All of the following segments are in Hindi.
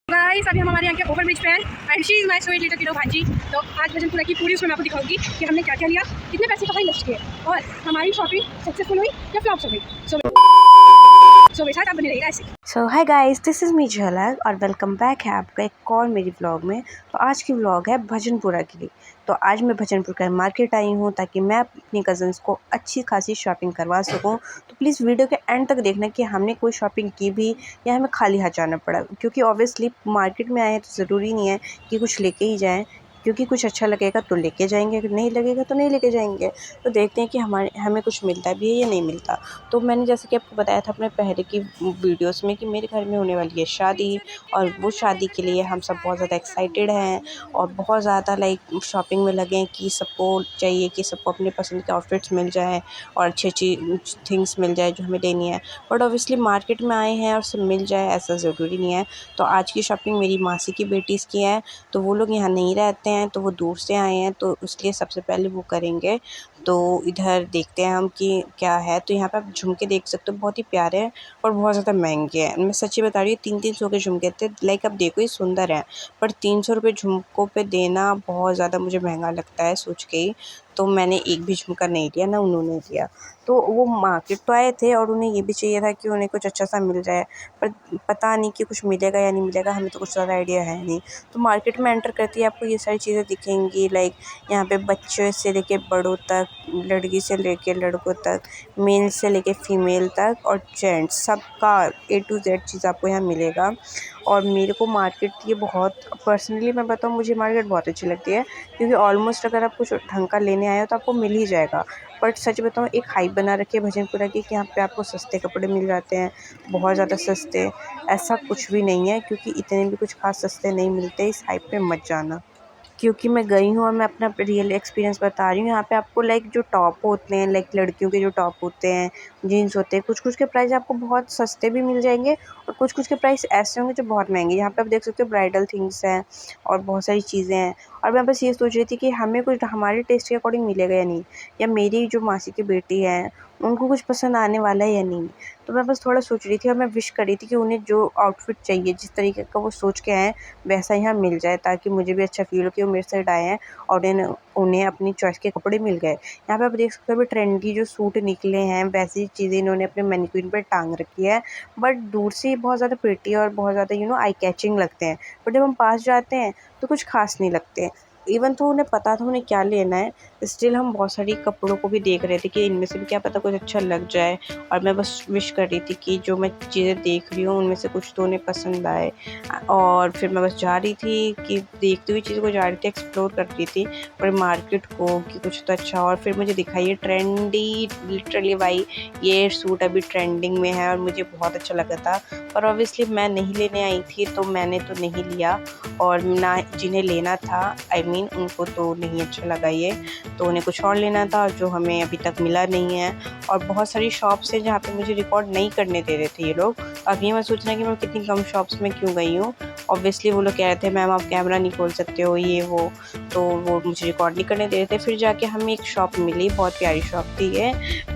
गाइस अभी हम हमारे यहाँ के ओवर ब्रिज पे हैं and she is my sweet little किडो भांजी। तो आज भजनपुरा की पूरी उसमें मैं आपको दिखाऊंगी कि हमने क्या क्या लिया, कितने पैसे कहाँ इन्वेस्ट किए और हमारी शॉपिंग सक्सेसफुल हुई या फ्लॉप हो गई। सो बेटा आप बने रहिएगा ऐसे। So hi guys, this is me Jhalak और वेलकम बैक है आपका एक और मेरी व्लॉग में। तो आज की व्लॉग है भजनपुरा के लिए। तो आज मैं भजनपुर का मार्केट आई हूँ ताकि मैं अपनी कज़न्स को अच्छी खासी शॉपिंग करवा सकूँ। तो प्लीज़ वीडियो के एंड तक देखना कि हमने कोई शॉपिंग की भी या हमें खाली हाथ जाना पड़ा, क्योंकि ऑब्वियसली मार्केट में आए हैं तो ज़रूरी नहीं है कि कुछ लेके ही जाएँ, क्योंकि कुछ अच्छा लगेगा तो लेके जाएंगे, अगर नहीं लगेगा तो नहीं लेके जाएंगे। तो देखते हैं कि हमें कुछ मिलता भी है या नहीं मिलता। तो मैंने जैसे कि आपको बताया था अपने पहले की वीडियोस में कि मेरे घर में होने वाली है शादी, और वो शादी के लिए हम सब बहुत ज़्यादा एक्साइटेड हैं और बहुत ज़्यादा शॉपिंग में लगे हैं कि सबको चाहिए कि सबको अपने पसंद के आउटफिट्स मिल जाए और अच्छी अच्छी थिंग्स मिल जाए जो हमें लेनी है। बट ऑब्वियसली मार्केट में आए हैं और सब मिल जाए ऐसा ज़रूरी नहीं है। तो आज की शॉपिंग मेरी मासी की बेटीज़ की है, तो वो लोग यहाँ नहीं रहते हैं, तो वो दूर से आए हैं, तो इसलिए सबसे पहले वो करेंगे। तो इधर देखते हैं हम कि क्या है। तो यहाँ पे आप झुमके देख सकते हो, बहुत ही प्यारे हैं और बहुत ज़्यादा महंगे हैं। मैं सच्ची बता रही हूँ, 300-300 के झुमके थे। अब देखो ये सुंदर हैं, पर 300 रुपये झुमकों पे देना बहुत ज़्यादा मुझे महंगा लगता है सोच के ही। तो मैंने एक भी झुमका नहीं लिया, ना उन्होंने लिया। तो वो मार्केट तो आए थे और उन्हें ये भी चाहिए था कि उन्हें कुछ अच्छा सा मिल जाए, पर पता नहीं कि कुछ मिलेगा या नहीं मिलेगा, हमें तो कुछ ज़्यादा आइडिया है नहीं। तो मार्केट में एंटर करती है आपको ये सारी चीज़ें दिखेंगी, यहाँ पे बच्चे से लेके बड़ों तक, लड़की से लेके लड़कों तक, मेल से लेके फीमेल तक और जेंट्स सबका A to Z चीज़ आपको यहाँ मिलेगा। और मेरे को मार्केट ये बहुत पर्सनली मैं बताऊँ, मुझे मार्केट बहुत अच्छी लगती है, क्योंकि ऑलमोस्ट अगर आप कुछ ढंग का लेने आए हो तो आपको मिल ही जाएगा। बट सच बताऊँ, एक हाइप बना रखी है भजनपुरा की कि यहाँ पे आपको सस्ते कपड़े मिल जाते हैं, बहुत ज़्यादा सस्ते। ऐसा कुछ भी नहीं है, क्योंकि इतने भी कुछ खास सस्ते नहीं मिलते। इस हाइप पे मत जाना, क्योंकि मैं गई हूँ और मैं अपना रियल एक्सपीरियंस बता रही हूँ। यहाँ पे आपको जो टॉप होते हैं, लड़कियों के जो टॉप होते हैं, जीन्स होते हैं, कुछ के प्राइस आपको बहुत सस्ते भी मिल जाएंगे और कुछ के प्राइस ऐसे होंगे जो बहुत महंगे। यहाँ पे आप देख सकते हो ब्राइडल थिंग्स हैं और बहुत सारी चीज़ें हैं। और मैं बस ये सोच रही थी कि हमें कुछ हमारे टेस्ट के अकॉर्डिंग मिलेगा या नहीं, या मेरी जो मासी की बेटी है उनको कुछ पसंद आने वाला है या नहीं। तो मैं बस थोड़ा सोच रही थी और मैं विश कर रही थी कि उन्हें जो आउटफिट चाहिए, जिस तरीके का वो सोच के आए वैसा यहाँ मिल जाए, ताकि मुझे भी अच्छा फील हो कि वो मेरे साइड आए हैं और उन्हें अपनी चॉइस के कपड़े मिल गए। यहाँ पे आप देख सकते हो अभी ट्रेंडी जो सूट निकले हैं, वैसी चीज़ें इन्होंने अपने मैनीक्विन पर टांग रखी है। बट दूर से ही बहुत ज़्यादा प्रिटी और बहुत ज़्यादा आई कैचिंग लगते हैं, बट जब हम पास जाते हैं तो कुछ खास नहीं लगते। इवन तो उन्हें पता था उन्हें क्या लेना है, स्टिल हम बहुत सारी कपड़ों को भी देख रहे थे कि इनमें से भी क्या पता कुछ अच्छा लग जाए। और मैं बस विश कर रही थी कि जो मैं चीज़ें देख रही हूँ उनमें से कुछ तो उन्हें पसंद आए। और फिर मैं बस जा रही थी कि देखती हुई चीज़ों को जा रही थी, एक्सप्लोर कर रही थी और मार्केट को कि कुछ तो अच्छा। और फिर मुझे दिखा ये ट्रेंडी, लिटरली भाई ये सूट अभी ट्रेंडिंग में है और मुझे बहुत अच्छा लगा था। पर ऑब्वियसली मैं नहीं लेने आई थी तो मैंने तो नहीं लिया, और ना जिन्हें लेना था उनको तो नहीं अच्छा लगा ये, तो उन्हें कुछ और लेना था जो हमें अभी तक मिला नहीं है। और बहुत सारी शॉप्स हैं जहाँ पे मुझे रिकॉर्ड नहीं करने दे रहे थे ये लोग। अब ये मैं सोच रहा कि मैं कितनी कम शॉप्स में क्यों गई हूँ। ऑब्वियसली वो लोग कह रहे थे मैम आप कैमरा नहीं खोल सकते हो ये वो, तो वो मुझे रिकॉर्ड नहीं करने दे रहे थे। फिर जाके हमें एक शॉप मिली, बहुत प्यारी शॉप थी ये,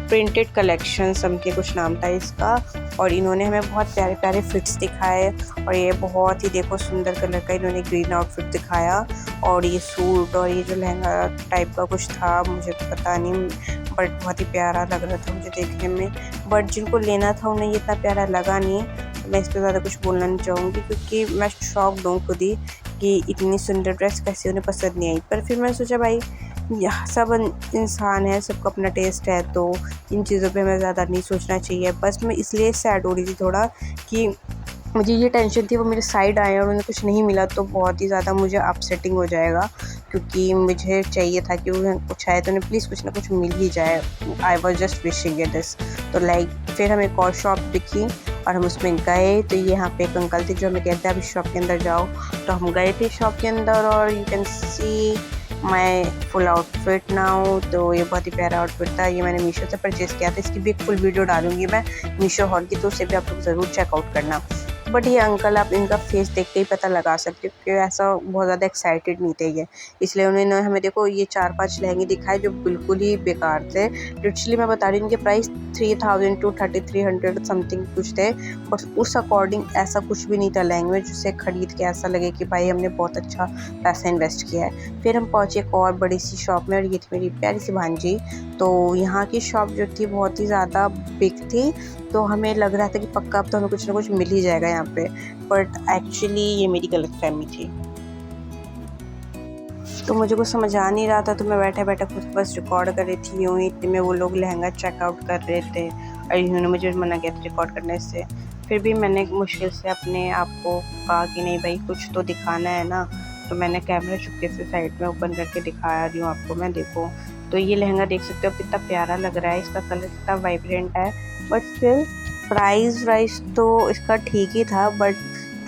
प्रिंटेड कलेक्शन समके कुछ नाम था इसका। और इन्होंने हमें बहुत प्यारे प्यारे फिट्स दिखाए, और ये बहुत ही देखो सुंदर कलर का इन्होंने ग्रीन आउटफिट दिखाया, और ये सूट और ये जो लहंगा टाइप का कुछ था मुझे पता नहीं, बट बहुत ही प्यारा लग रहा था मुझे देखने में। बट जिनको लेना था उन्हें ये इतना प्यारा लगा नहीं, तो मैं इस पर ज़्यादा कुछ बोलना नहीं चाहूँगी, क्योंकि मैं शौक दूँ खुद ही कि इतनी सुंदर ड्रेस कैसे उन्हें पसंद नहीं आई। पर फिर मैंने सोचा भाई सब इंसान है, सबका अपना टेस्ट है, तो इन चीज़ों पे हमें ज़्यादा नहीं सोचना चाहिए। बस मैं इसलिए सैड हो रही थी थोड़ा कि मुझे ये टेंशन थी वो मेरे साइड आए और उन्हें कुछ नहीं मिला तो बहुत ही ज़्यादा मुझे अपसेटिंग हो जाएगा, क्योंकि मुझे चाहिए था कि उन्हें कुछ आए तो उन्हें प्लीज़ कुछ ना कुछ मिल ही जाए। I was just wishing it this. तो फिर हमें एक और शॉप दिखी और हम उसमें गए, तो यहाँ पे एक अंकल थे जो हमें कहते हैं आप इस शॉप के अंदर जाओ। तो हम गए थे शॉप के अंदर और you can see my full outfit now. तो ये बहुत ही प्यारा आउटफिट था, ये मैंने मीशो से परचेज़ किया था। इसकी भी एक फुल वीडियो डालूंगी मैं मीशो हॉल की, तो उसे भी आप लोग ज़रूर चेकआउट करना। बट ये अंकल आप इनका फेस देख के ही पता लगा सकते हो कि ऐसा बहुत ज़्यादा एक्साइटेड नहीं थे ये, इसलिए उन्होंने हमें देखो ये 4-5 लहंगे दिखाए जो बिल्कुल ही बेकार थे। लिटरली मैं बता रही हूँ, इनके प्राइस 3000 to 3300 समथिंग कुछ थे, बट उस अकॉर्डिंग ऐसा कुछ भी नहीं था लहंगे में जिसे ख़रीद के ऐसा लगे कि भाई हमने बहुत अच्छा पैसा इन्वेस्ट किया है। फिर हम पहुँचे एक और बड़ी सी शॉप में और ये थी मेरी प्यारी सी भांजी। तो यहाँ की शॉप जो थी बहुत ही ज़्यादा बिग थी, तो हमें लग रहा था कि पक्का अब तो हमें कुछ ना कुछ मिल ही जाएगा यहाँ पे, बट एक्चुअली ये मेरी गलतफहमी थी। तो मुझे कुछ समझ आ नहीं रहा था, तो मैं बैठे बैठे खुद बस रिकॉर्ड कर रही थी। यूँ ही इतने में वो लोग लहंगा चेकआउट कर रहे थे और इन्होंने मुझे मना किया था रिकॉर्ड करने से। फिर भी मैंने मुश्किल से अपने आप को कहा कि नहीं भाई कुछ तो दिखाना है ना, तो मैंने कैमरा चुपके से साइड में ओपन करके दिखा रही हूँ आपको मैं। देखो तो ये लहंगा देख सकते हो कितना प्यारा लग रहा है, इसका कलर कितना वाइब्रेंट है, बट स्टिल प्राइस तो इसका ठीक ही था। बट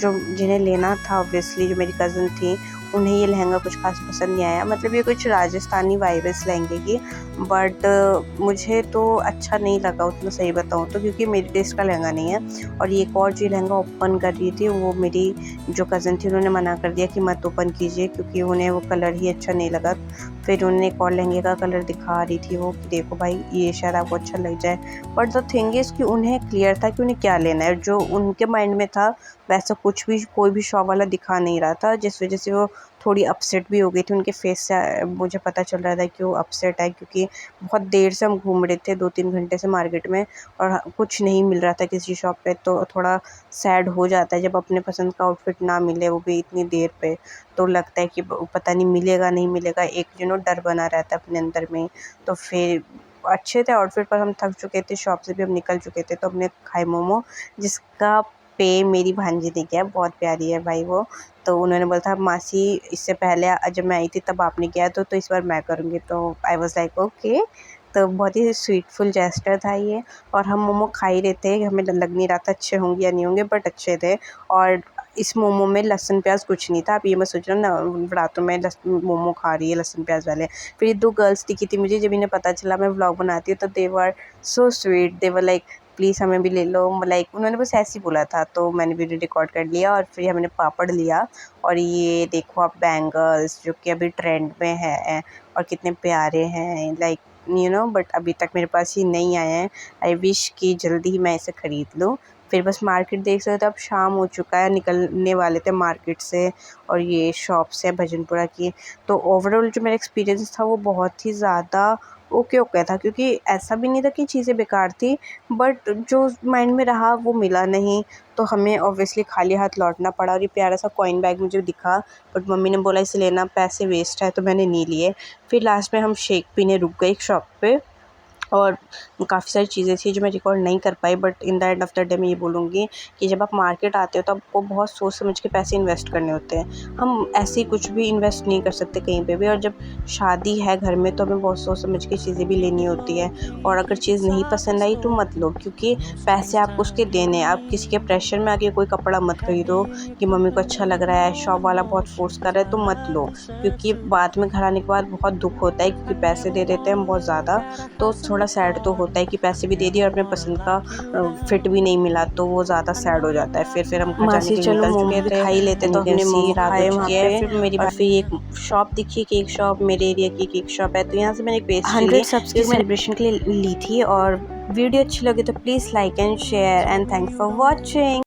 जो जिन्हें लेना था ऑब्वियसली जो मेरी कज़न थी, उन्हें ये लहंगा कुछ खास पसंद नहीं आया। मतलब ये कुछ राजस्थानी वाइब्स लहंगे की, बट मुझे तो अच्छा नहीं लगा उतना, सही बताऊँ तो, क्योंकि मेरी टेस्ट का लहंगा नहीं है। और ये एक और जो लहंगा ओपन कर रही थी वो मेरी जो कज़न थी, उन्होंने मना कर दिया कि मत ओपन कीजिए क्योंकि उन्हें वो कलर ही अच्छा नहीं लगा। फिर उन्होंने एक और लहंगे का कलर दिखा रही थी वो कि देखो भाई ये शायद आपको अच्छा लग जाए, बट द थिंग इज़ कि उन्हें क्लियर था कि उन्हें क्या लेना है। जो उनके माइंड में था वैसा कुछ भी कोई भी शॉप वाला दिखा नहीं रहा था, जिस वजह से वो थोड़ी अपसेट भी हो गई थी। उनके फेस से मुझे पता चल रहा था कि वो अपसेट है, क्योंकि बहुत देर से हम घूम रहे थे 2-3 घंटे से मार्केट में और कुछ नहीं मिल रहा था किसी शॉप पे। तो थोड़ा सैड हो जाता है जब अपने पसंद का आउटफिट ना मिले, वो भी इतनी देर पे। तो लगता है कि पता नहीं मिलेगा नहीं मिलेगा, एक डर बना रहता है अपने अंदर में। तो फिर अच्छे थे आउटफिट, पर हम थक चुके थे, शॉप से भी हम निकल चुके थे, तो हमने खाए मोमो, जिसका पे मेरी भांजी ने किया। बहुत प्यारी है भाई वो। तो उन्होंने बोला था मासी इससे पहले जब मैं आई थी तब आपने किया तो इस बार मैं करूँगी। तो आई वाज़ लाइक ओके। तो बहुत ही स्वीटफुल जेस्चर था ये। और हम मोमो खा ही रहे थे, हमें लग नहीं रहा था अच्छे होंगे या नहीं होंगे, बट अच्छे थे। और इस मोमो में लहसुन प्याज कुछ नहीं था। आप ये मैं सोच रहा हूँ ना रातों में मोमो खा रही है लहसुन प्याज वाले। फिर ये 2 गर्ल्स दिखी थी मुझे, जब इन्हें पता चला मैं व्लॉग बनाती हूँ, तो they were so sweet, they were like please हमें भी ले लो। लाइक उन्होंने बस ऐसे ही बोला था, तो मैंने वीडियो रिकॉर्ड कर लिया। और फिर हमने पापड़ लिया, और ये देखो आप बैंगल्स जो कि अभी ट्रेंड में है और कितने प्यारे हैं, लाइक बट अभी तक मेरे पास ही नहीं आए हैं। आई विश कि जल्दी ही मैं इसे ख़रीद लूँ। फिर बस मार्केट देख सकते हो, अब शाम हो चुका है, निकलने वाले थे मार्केट से, और ये शॉप्स है भजनपुरा की। तो ओवरऑल जो मेरा एक्सपीरियंस था वो बहुत ही ज़्यादा ओके था, क्योंकि ऐसा भी नहीं था कि चीज़ें बेकार थी, बट जो माइंड में रहा वो मिला नहीं, तो हमें ऑब्वियसली खाली हाथ लौटना पड़ा। और ये प्यारा सा कॉइन बैग मुझे दिखा, बट मम्मी ने बोला इसे लेना पैसे वेस्ट है, तो मैंने नहीं लिए। फिर लास्ट में हम शेक पीने रुक गए एक शॉप पे, और काफ़ी सारी चीज़ें थी जो मैं रिकॉर्ड नहीं कर पाई। But in the end of the day मैं ये बोलूँगी कि जब आप मार्केट आते हो तो आपको बहुत सोच समझ के पैसे इन्वेस्ट करने होते हैं। हम ऐसे ही कुछ भी इन्वेस्ट नहीं कर सकते कहीं पे भी, और जब शादी है घर में तो हमें बहुत सोच समझ के चीज़ें भी लेनी होती है। और अगर चीज़ नहीं पसंद आई तो मत लो, क्योंकि पैसे आपको उसके देने हैं। आप किसी के प्रेशर में आके कोई कपड़ा मत खरीदो कि मम्मी को अच्छा लग रहा है, शॉप वाला बहुत फ़ोर्स कर रहा है तो मत लो, क्योंकि बाद में घर आने के बाद बहुत दुःख होता है, क्योंकि पैसे दे देते हैं हम बहुत ज़्यादा, तो थोड़ा सैड तो होता है कि पैसे भी दे दिए और अपने पसंद का फिट भी नहीं मिला, तो वो ज़्यादा सैड हो जाता है। फिर हम घर जाने के लिए निकल चुके थे, खा ही लेते, तो हमने मोमो खाए वहाँ पे। फिर मेरी फिर एक शॉप दिखी, केक शॉप, मेरे एरिया की केक शॉप है, तो यहाँ से मैंने एक पेस्ट्री 100 सब्स की सेलिब्रेशन के लिए ली थी। और वीडियो अच्छी लगी तो please like and share, and thanks for watching.